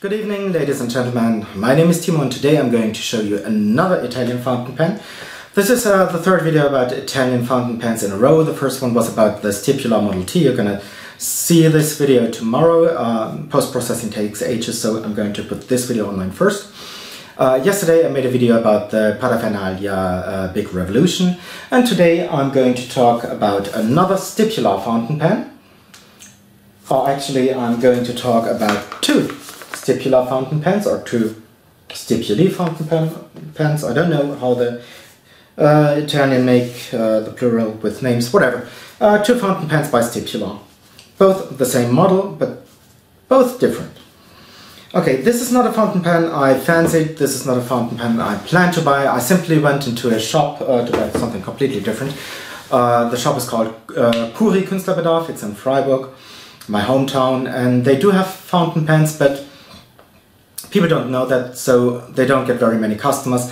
Good evening, ladies and gentlemen. My name is Timo and today I'm going to show you another Italian fountain pen. This is the third video about Italian fountain pens in a row. The first one was about the Stipula Model T. You're gonna see this video tomorrow. Post-processing takes ages, so I'm going to put this video online first. Yesterday I made a video about the Paraphernalia Big Revolution, and today I'm going to talk about another Stipula fountain pen. Or actually I'm going to talk about two Stipula fountain pens, or two Stipuli fountain pens. I don't know how the Italian make the plural with names, whatever. Two fountain pens by Stipula. Both the same model, but both different. Okay, this is not a fountain pen I fancied. This is not a fountain pen I planned to buy. I simply went into a shop to buy something completely different. The shop is called Kuri Künstlerbedarf. It's in Freiburg, my hometown, and they do have fountain pens, but people don't know that, so they don't get very many customers,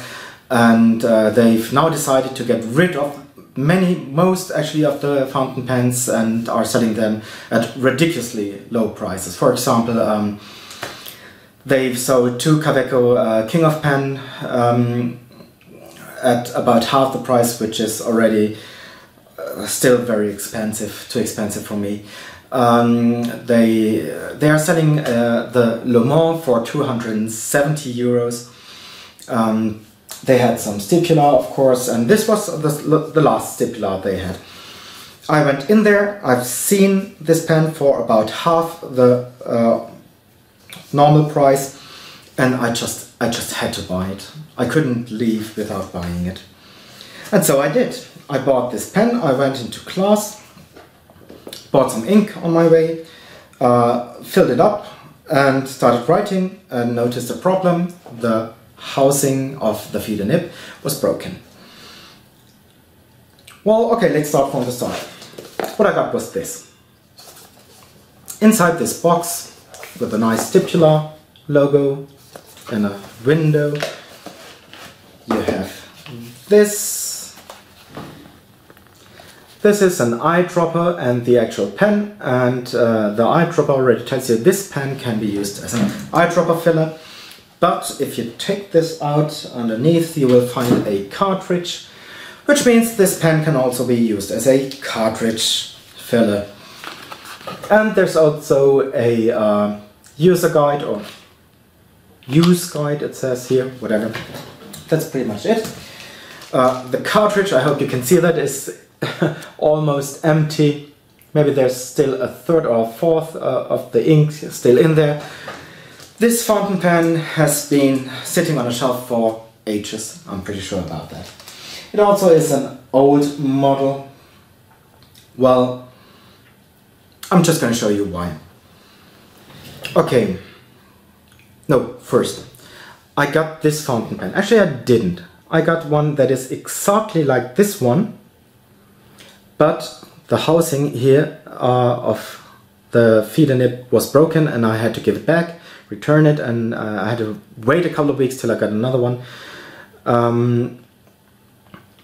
and they've now decided to get rid of most actually of the fountain pens and are selling them at ridiculously low prices. For example, they've sold two Kaweco King of Pen at about half the price, which is already still very expensive, too expensive for me. They are selling the Le Mans for 270 euros. They had some Stipula, of course, and this was the last Stipula they had. I went in there. I've seen this pen for about half the normal price, and I just had to buy it. I couldn't leave without buying it, and so I did. I bought this pen. I went into class, bought some ink on my way, filled it up and started writing, and noticed a problem. The housing of the feeder nib was broken. Well, okay, let's start from the start. What I got was this. Inside this box with a nice Stipula logo and a window, you have this. This is an eyedropper and the actual pen, and the eyedropper already tells you this pen can be used as an eyedropper filler. But if you take this out underneath, you will find a cartridge, which means this pen can also be used as a cartridge filler. And there's also a user guide, or use guide it says here, whatever. That's pretty much it. The cartridge, I hope you can see that, is almost empty. Maybe there's still a third or a fourth of the ink still in there. This fountain pen has been sitting on a shelf for ages, I'm pretty sure about that. It also is an old model. Well, I'm just going to show you why. Okay, no, first, I got this fountain pen. Actually, I didn't. I got one that is exactly like this one, but the housing here of the feeder nib was broken, and I had to give it back, return it, and I had to wait a couple of weeks till I got another one. And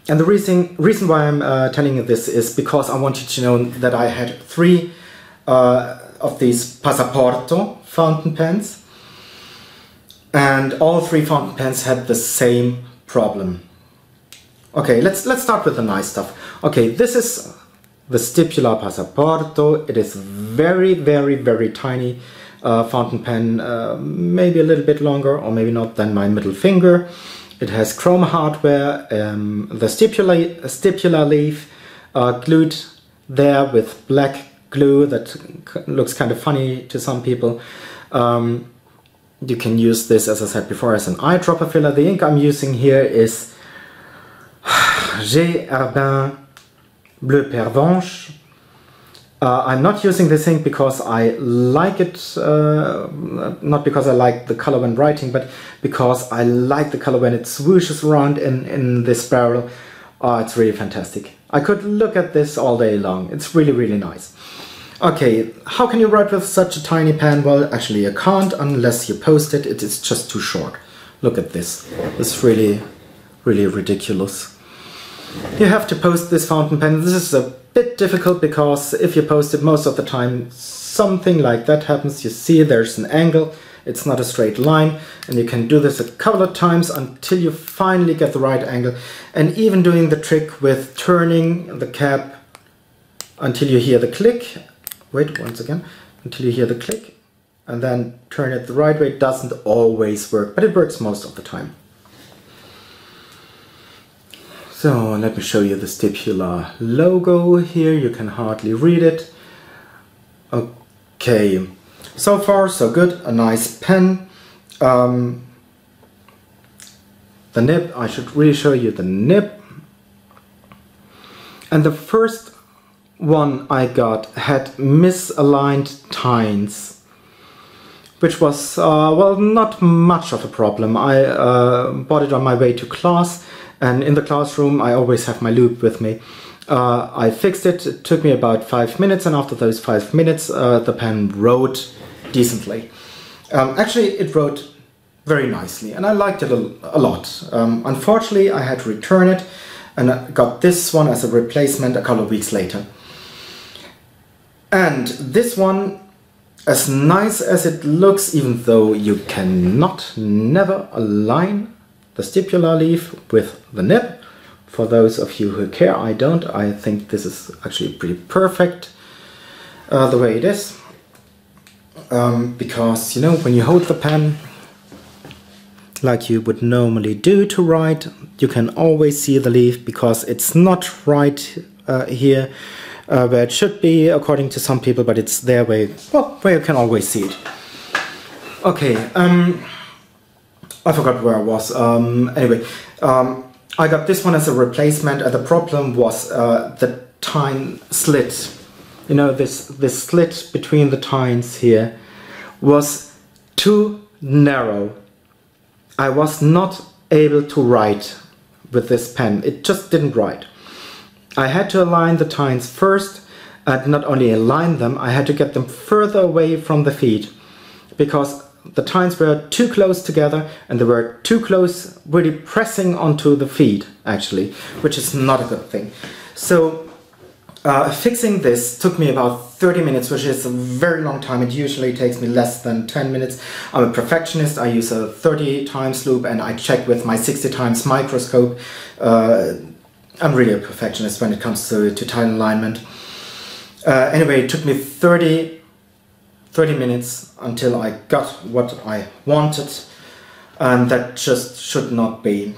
the reason why I'm telling you this is because I want you to know that I had three of these Passaporto fountain pens, and all three fountain pens had the same problem. Okay, let's start with the nice stuff. Okay, this is the Stipula Passaporto. It is very, very, very tiny fountain pen, maybe a little bit longer or maybe not than my middle finger. It has chrome hardware, the Stipula leaf glued there with black glue that looks kind of funny to some people. You can use this, as I said before, as an eyedropper filler. The ink I'm using here is GvFC Bleu Pervenche. I'm not using this ink because I like it, not because I like the color when writing, but because I like the color when it swooshes around in this barrel. It's really fantastic. I could look at this all day long. It's really, really nice. Okay, how can you write with such a tiny pen? Well, actually you can't unless you post it. It is just too short. Look at this. It's really, really ridiculous. You have to post this fountain pen. This is a bit difficult because if you post it most of the time, something like that happens. You see there's an angle It's not a straight line, and you can do this a couple of times until you finally get the right angle. And even doing the trick with turning the cap until you hear the click. Wait, once again, until you hear the click, and then turn it the right way. It doesn't always work, but it works most of the time. So let me show you the Stipula logo here. You can hardly read it. Okay, so far so good. A nice pen. The nib, I should really show you the nib. And the first one I got had misaligned tines, which was, well, not much of a problem. I bought it on my way to class, and in the classroom I always have my loop with me. I fixed it. It took me about 5 minutes, and after those 5 minutes the pen wrote decently. Actually, it wrote very nicely, and I liked it a lot. Unfortunately, I had to return it, and I got this one as a replacement a couple of weeks later. And this one, as nice as it looks, even though you cannot never align the Stipula leaf with the nib. For those of you who care, I don't. I think this is actually pretty perfect the way it is. Because, you know, when you hold the pen like you would normally do to write, you can always see the leaf, because it's not right here where it should be according to some people, but it's there where, well, where you can always see it. Okay, I forgot where I was. Anyway, I got this one as a replacement, and the problem was the tine slit. You know, this slit between the tines here was too narrow. I was not able to write with this pen. It just didn't write. I had to align the tines first, and not only align them, I had to get them further away from the feet, because the tines were too close together, and they were too close, really pressing onto the feet, actually, which is not a good thing. So fixing this took me about 30 minutes, which is a very long time. It usually takes me less than 10 minutes. I'm a perfectionist. I use a 30 times loop, and I check with my 60 times microscope. I'm really a perfectionist when it comes to tine alignment. Anyway, it took me 30 minutes until I got what I wanted, and that just should not be.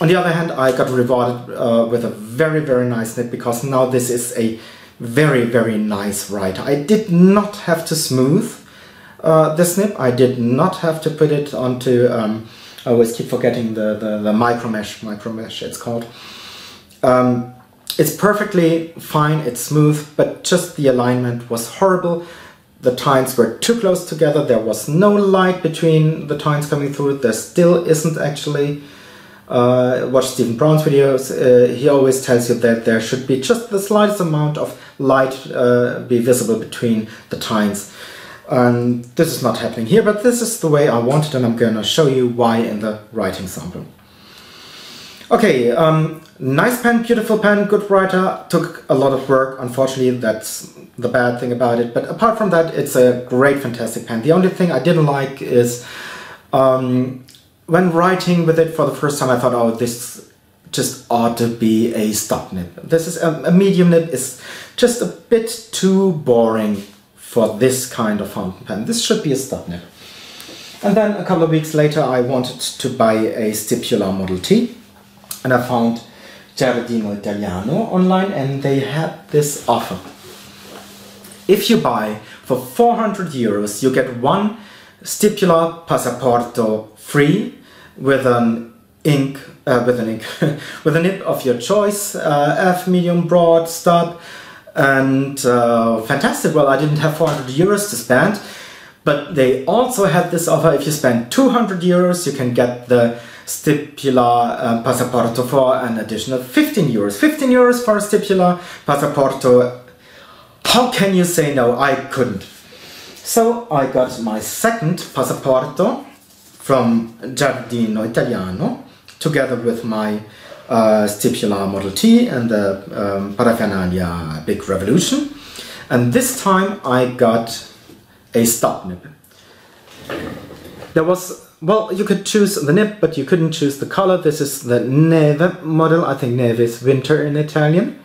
On the other hand, I got rewarded with a very, very nice nib, because now this is a very, very nice writer. I did not have to smooth this nib. I did not have to put it onto, I always keep forgetting the micro mesh it's called. It's perfectly fine, it's smooth, but just the alignment was horrible. The tines were too close together. There was no light between the tines coming through. There still isn't actually. Watch Stephen Brown's videos. He always tells you that there should be just the slightest amount of light be visible between the tines. And this is not happening here, but this is the way I want it, and I'm going to show you why in the writing sample. Okay, nice pen, beautiful pen, good writer. Took a lot of work. Unfortunately, that's the bad thing about it. But apart from that, it's a great, fantastic pen. The only thing I didn't like is when writing with it for the first time, I thought, oh, this just ought to be a stop nib. This is a medium nib is just a bit too boring for this kind of fountain pen. This should be a stop nib. And then a couple of weeks later, I wanted to buy a Stipula Model T. And I found Giardino Italiano online, and they had this offer. If you buy for 400 euros, you get one Stipula Passaporto free with an ink, with a nib of your choice, F, medium, broad, stub, and fantastic. Well, I didn't have 400 euros to spend, but they also had this offer. If you spend 200 euros, you can get the Stipula Passaporto for an additional 15 euros. 15 euros for a Stipula Passaporto. How can you say no? I couldn't. So I got my second Passaporto from Giardino Italiano, together with my Stipula Model T and the Paraphernalia Big Revolution. And this time I got a stop nib. There was, well, you could choose the nib, but you couldn't choose the color. This is the Neve model. I think Neve is winter in Italian.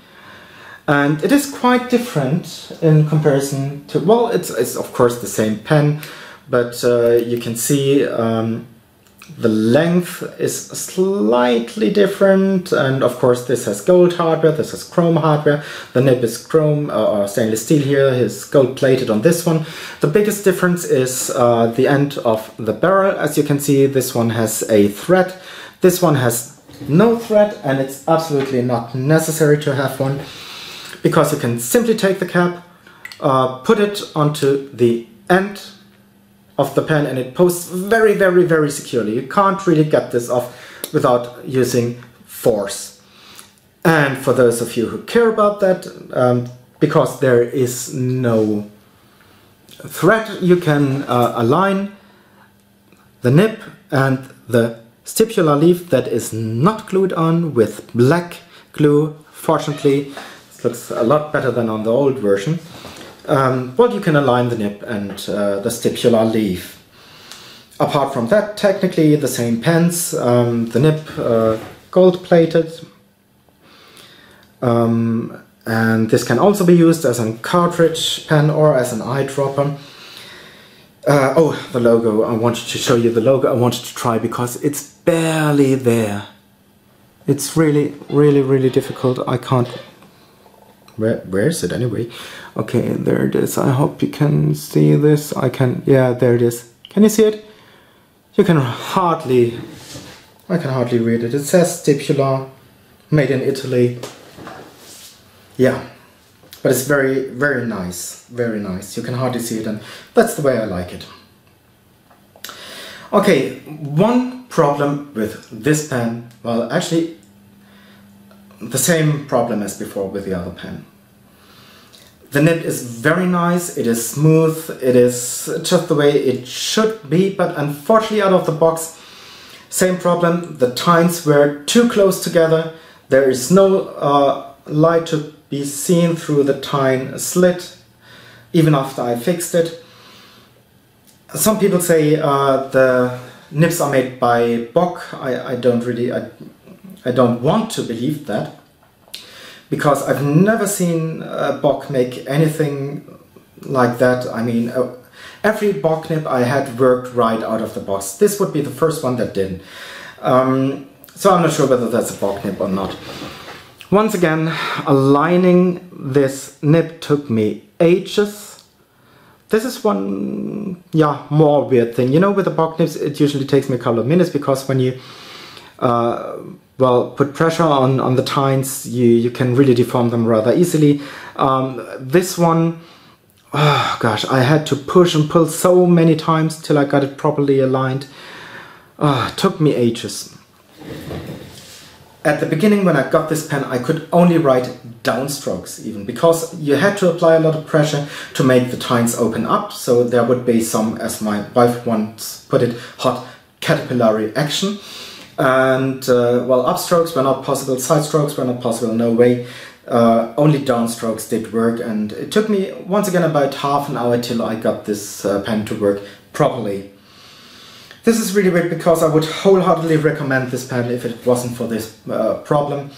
And it is quite different in comparison to, well, it's of course the same pen, but you can see the length is slightly different, and of course this has gold hardware, this has chrome hardware. The nib is chrome or stainless steel here, is gold plated on this one. The biggest difference is the end of the barrel. As you can see, this one has a thread, this one has no thread, and it's absolutely not necessary to have one, because you can simply take the cap, put it onto the end of the pen, and it posts very, very, very securely. You can't really get this off without using force. And for those of you who care about that, because there is no thread, you can align the nib and the stipula leaf that is not glued on with black glue. Fortunately, this looks a lot better than on the old version. Well, you can align the nib and the stipula leaf. Apart from that, technically the same pens, the nib gold plated, and this can also be used as a cartridge pen or as an eyedropper. Oh, the logo, I wanted to show you the logo. I wanted to try because it's barely there. It's really, really, really difficult. I can't... Where is it anyway? Okay, there it is. I hope you can see this. I can, yeah, there it is. Can you see it? You can hardly, I can hardly read it. It says Stipula, made in Italy. Yeah, but it's very, very nice. Very nice. You can hardly see it, and that's the way I like it. Okay, one problem with this pen, well, actually, the same problem as before with the other pen. The nib is very nice, it is smooth, it is just the way it should be, but unfortunately out of the box, same problem, the tines were too close together, there is no light to be seen through the tine slit, even after I fixed it. Some people say the nibs are made by Bock. I don't want to believe that, because I've never seen Bock make anything like that. I mean, every Bock nib I had worked right out of the box. This would be the first one that didn't. So I'm not sure whether that's a Bock nib or not. Once again, aligning this nib took me ages. This is one, yeah, more weird thing. You know, with the Bock nibs, it usually takes me a couple of minutes, because when you well, put pressure on the tines, you can really deform them rather easily. This one, oh gosh, I had to push and pull so many times till I got it properly aligned. It took me ages. At the beginning, when I got this pen, I could only write downstrokes even, because you had to apply a lot of pressure to make the tines open up, so there would be some, as my wife once put it, hot capillary action. And well, upstrokes were not possible, side strokes were not possible, no way. Only downstrokes did work, and it took me once again about half an hour till I got this pen to work properly. This is really weird, because I would wholeheartedly recommend this pen if it wasn't for this problem.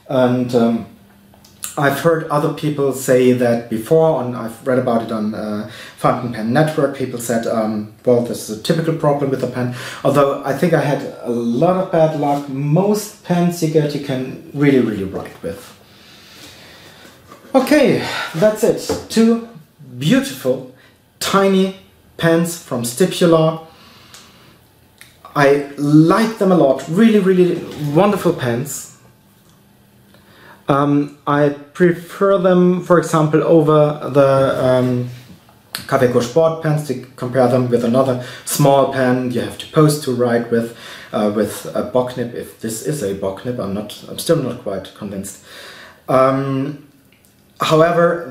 And I've heard other people say that before, and I've read about it on Fountain Pen Network. People said, well, this is a typical problem with the pen. Although I think I had a lot of bad luck. Most pens you get, you can really, really write with. Okay, that's it. Two beautiful, tiny pens from Stipula. I like them a lot. Really, really wonderful pens. I prefer them, for example, over the Kaweco Sport pens, to compare them with another small pen you have to pose to write with a Bock nib. If this is a Bock nib, I'm still not quite convinced. However,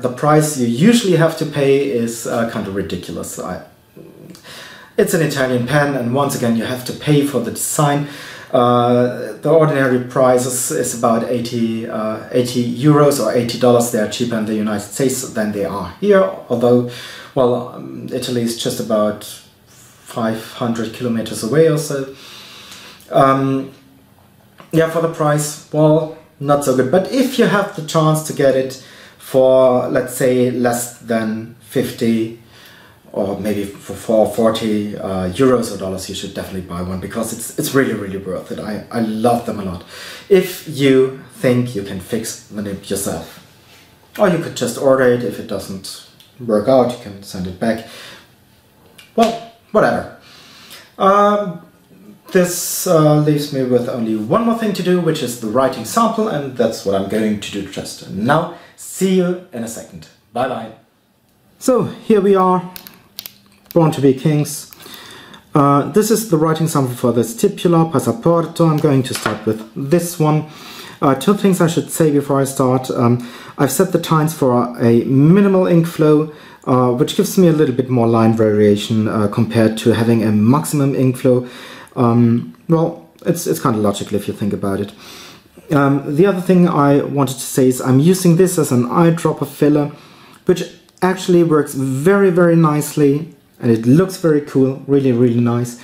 the price you usually have to pay is kind of ridiculous. It's an Italian pen, and once again you have to pay for the design. The ordinary price is about 80 euros or $80. They are cheaper in the United States than they are here, although, well, Italy is just about 500 kilometers away or so. Yeah, for the price, well, not so good. But if you have the chance to get it for, let's say, less than 50 or maybe for 40 euros or dollars, you should definitely buy one, because it's really, really worth it. I love them a lot. If you think you can fix the nib yourself. Or you could just order it. If it doesn't work out, you can send it back. Well, whatever. This leaves me with only one more thing to do, which is the writing sample, and that's what I'm going to do just now. See you in a second. Bye bye. So here we are, Born to be Kings. This is the writing sample for the Stipula Passaporto. I'm going to start with this one. Two things I should say before I start. I've set the tines for a minimal ink flow, which gives me a little bit more line variation compared to having a maximum ink flow. Well, it's kind of logical if you think about it. The other thing I wanted to say is I'm using this as an eyedropper filler, which actually works very, very nicely, and it looks very cool, really, really nice.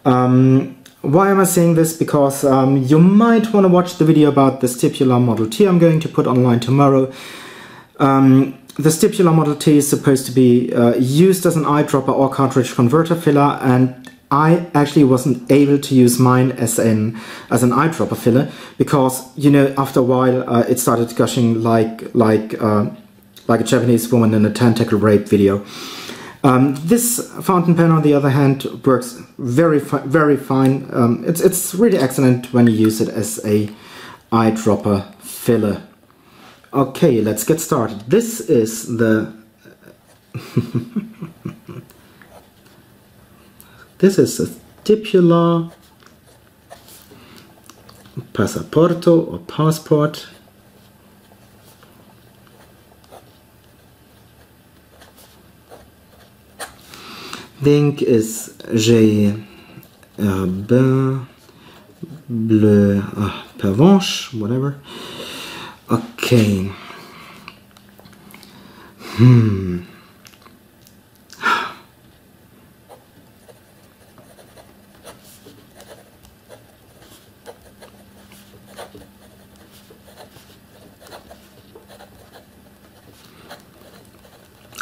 Why am I saying this? Because you might want to watch the video about the Stipula Model T I'm going to put online tomorrow. The Stipula Model T is supposed to be used as an eyedropper or cartridge converter filler, and I actually wasn't able to use mine as an eyedropper filler because, you know, after a while it started gushing like a Japanese woman in a tentacle rape video. This fountain pen, on the other hand, works very fine. It's really excellent when you use it as a eyedropper filler. Okay, let's get started. This is the this is a Stipula Passaporto or passport. The ink is GvFC Bleu Pervenche, whatever. Okay.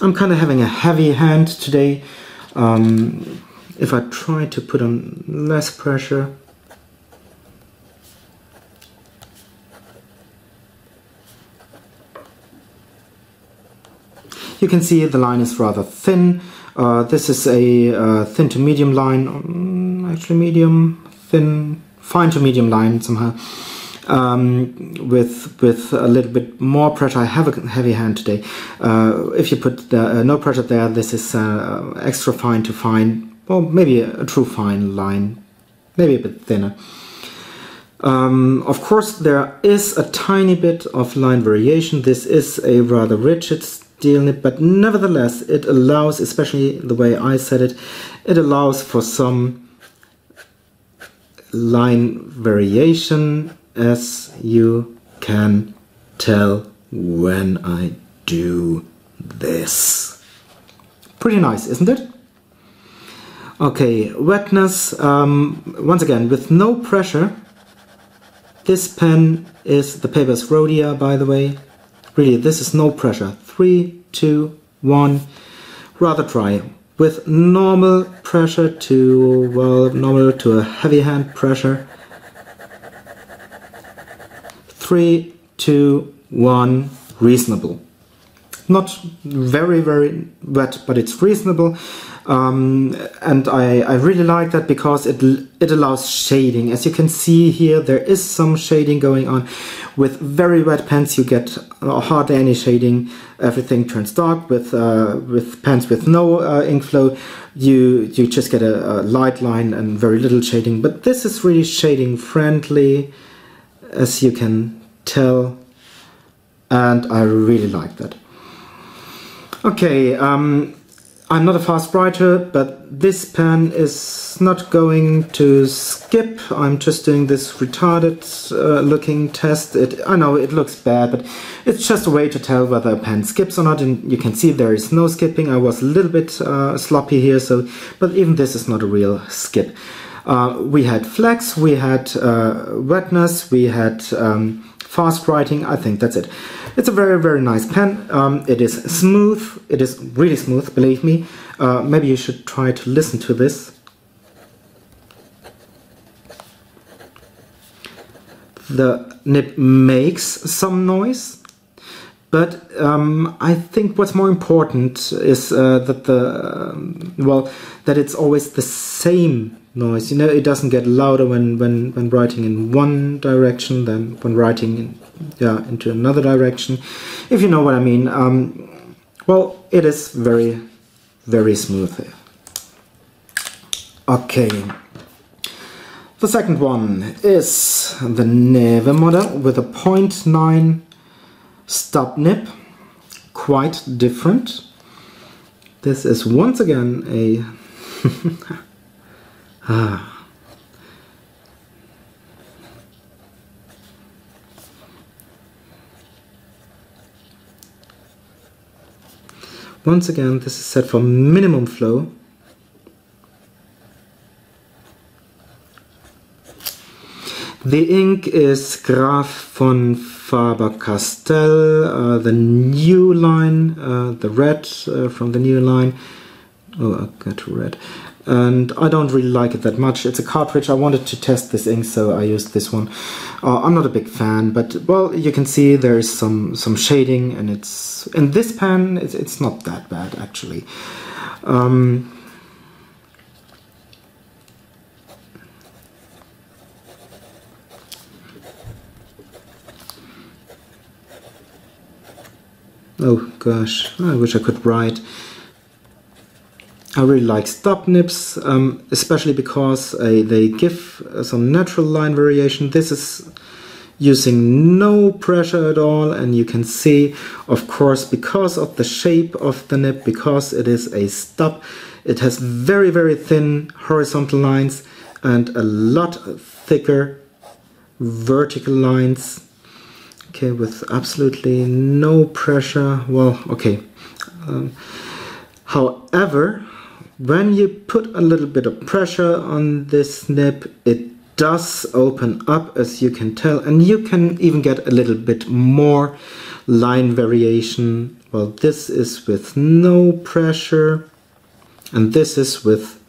I'm kind of having a heavy hand today. If I try to put on less pressure, you can see the line is rather thin. This is a thin to medium line, actually medium, thin, fine to medium line somehow. With a little bit more pressure. I have a heavy hand today. If you put no pressure there, this is extra fine to fine, well, maybe a true fine line, maybe a bit thinner. Of course, there is a tiny bit of line variation. This is a rather rigid steel nib, but nevertheless, it allows, especially the way I set it, it allows for some line variation, as you can tell when I do this. Pretty nice, isn't it? Okay, wetness, once again, with no pressure. This pen is, the paper is Rhodia, by the way. Really, this is no pressure. 3, 2, 1, rather dry. With normal pressure to, well, normal to a heavy hand pressure. 3, 2, 1, reasonable. Not very, very wet, but it's reasonable. And I really like that because it allows shading. As you can see here, there is some shading going on. With very wet pens, you get hardly any shading. Everything turns dark. With pens with no ink flow, you just get a light line and very little shading. But this is really shading friendly, as you can tell, and I really like that. Okay, I'm not a fast writer, but this pen is not going to skip. I'm just doing this retarded looking test. I know it looks bad, but it's just a way to tell whether a pen skips or not, and you can see there is no skipping. I was a little bit sloppy here, but even this is not a real skip. We had flex, we had wetness, we had fast writing. I think that's it. It's a very, very nice pen. It is smooth. It is really smooth, believe me. Maybe you should try to listen to this. The nib makes some noise, but I think what's more important is that that it's always the same noise. You know, it doesn't get louder when writing in one direction than when writing into another direction, if you know what I mean. Well, it is very, very smooth. Okay, the second one is the Neve model with a 0.9 stub nib, quite different. This is once again a once again, this is set for minimum flow. The ink is Graf von Faber-Castell, the new line, the red from the new line. Oh, I got red. And I don't really like it that much. It's a cartridge. I wanted to test this ink, so I used this one. I'm not a big fan, but well, you can see there is some shading, and it's in this pen. It's not that bad actually. Oh gosh, I wish I could write. I really like stub nibs, especially because they give some natural line variation. This is using no pressure at all, and you can see, of course, because of the shape of the nib, because it is a stub, it has very, very thin horizontal lines and a lot thicker vertical lines. Okay, with absolutely no pressure. Well, okay. However, when you put a little bit of pressure on this nib, it does open up, as you can tell, and you can even get a little bit more line variation. Well, this is with no pressure, and this is with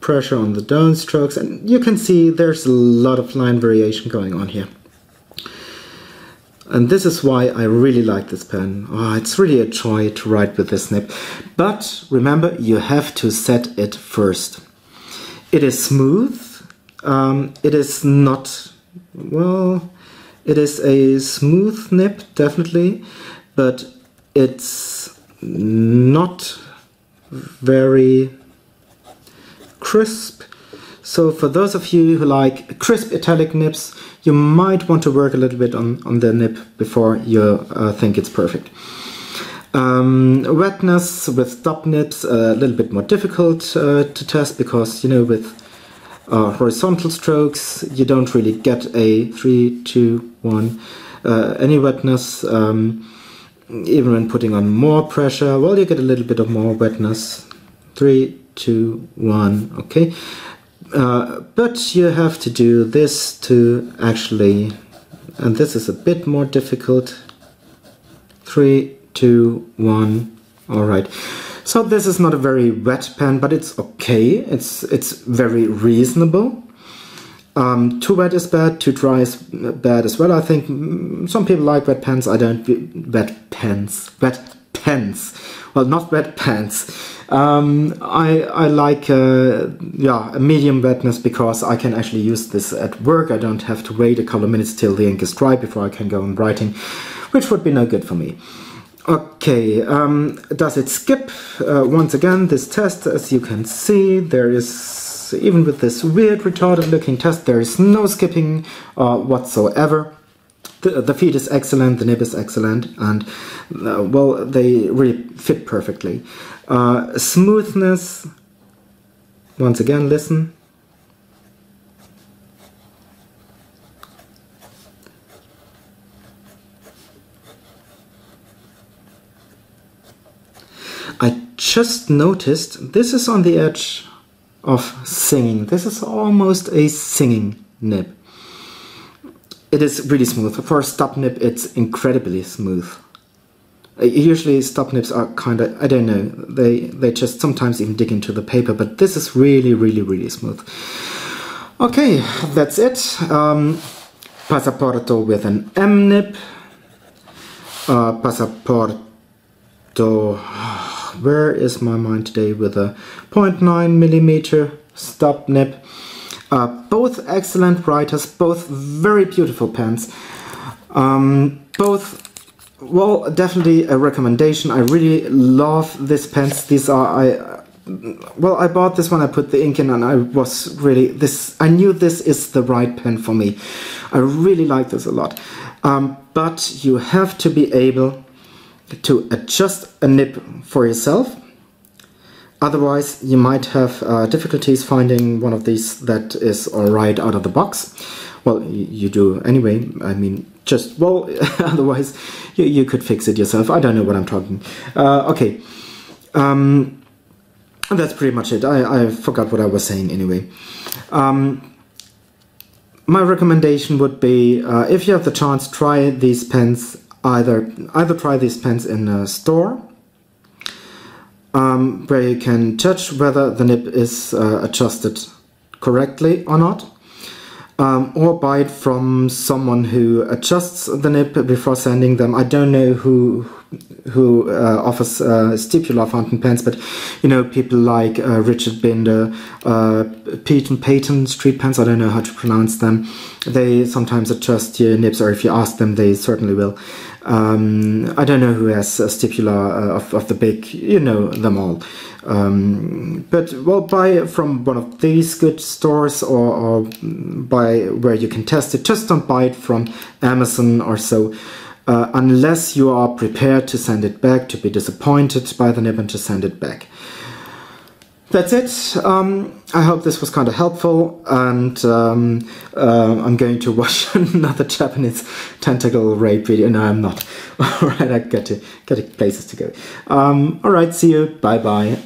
pressure on the downstrokes, and you can see there's a lot of line variation going on here. And this is why I really like this pen. Oh, it's really a joy to write with this nib. But remember, you have to set it first. It is smooth. It is not, well, it is a smooth nib, definitely, but it's not very crisp. So for those of you who like crisp italic nibs, you might want to work a little bit on the nib before you think it's perfect. Wetness with stub nibs, a little bit more difficult to test, because, you know, with horizontal strokes you don't really get a 3, 2, 1 any wetness. Even when putting on more pressure, well, you get a little bit of more wetness. 3, 2, 1, okay. But you have to do this to actually, and this is a bit more difficult. 3, 2, 1. Alright. So this is not a very wet pen, but it's okay. It's very reasonable. Too wet is bad, too dry is bad as well. I think some people like wet pens. I don't. Wet pens. Well, not wet pens. I like a medium wetness, because I can actually use this at work. I don't have to wait a couple of minutes till the ink is dry before I can go on writing, which would be no good for me. Okay, does it skip? Once again, this test, as you can see, there is, even with this weird retarded looking test, there is no skipping whatsoever. The feed is excellent, the nib is excellent, and well, they really fit perfectly. Smoothness, once again, listen. I just noticed this is on the edge of singing. This is almost a singing nib. It is really smooth. For a stub nib, it's incredibly smooth. Usually stub nibs are kind of, I don't know, they just sometimes even dig into the paper, but this is really, really, really smooth. Okay, that's it. Passaporto with an M nib. Passaporto, where is my mind today, with a 0.9mm stub nib. Both excellent writers, both very beautiful pens. Both, well, definitely a recommendation. I really love these pens. These are, I bought this one, I put the ink in, and I was really, I knew this is the right pen for me. I really like this a lot. But you have to be able to adjust a nib for yourself. Otherwise, you might have difficulties finding one of these that is alright out of the box. Well, you do anyway. I mean, just, well, otherwise you could fix it yourself. I don't know what I'm talking. Okay. That's pretty much it. I forgot what I was saying anyway. My recommendation would be, if you have the chance, try these pens. Either try these pens in a store, where you can judge whether the nib is adjusted correctly or not, or buy it from someone who adjusts the nib before sending them. I don't know who offers Stipula fountain pens, but you know, people like Richard Binder, Pete and Peyton street pens, I don't know how to pronounce them. They sometimes adjust your nibs, or if you ask them, they certainly will. I don't know who has Stipula of the big, you know them all. But, well, buy from one of these good stores, or buy where you can test it. Just don't buy it from Amazon or so, unless you are prepared to send it back, to be disappointed by the nib and to send it back. That's it. I hope this was kind of helpful, and I'm going to watch another Japanese tentacle rape video. No, I'm not. Alright, I got places to go. Alright, see you. Bye bye.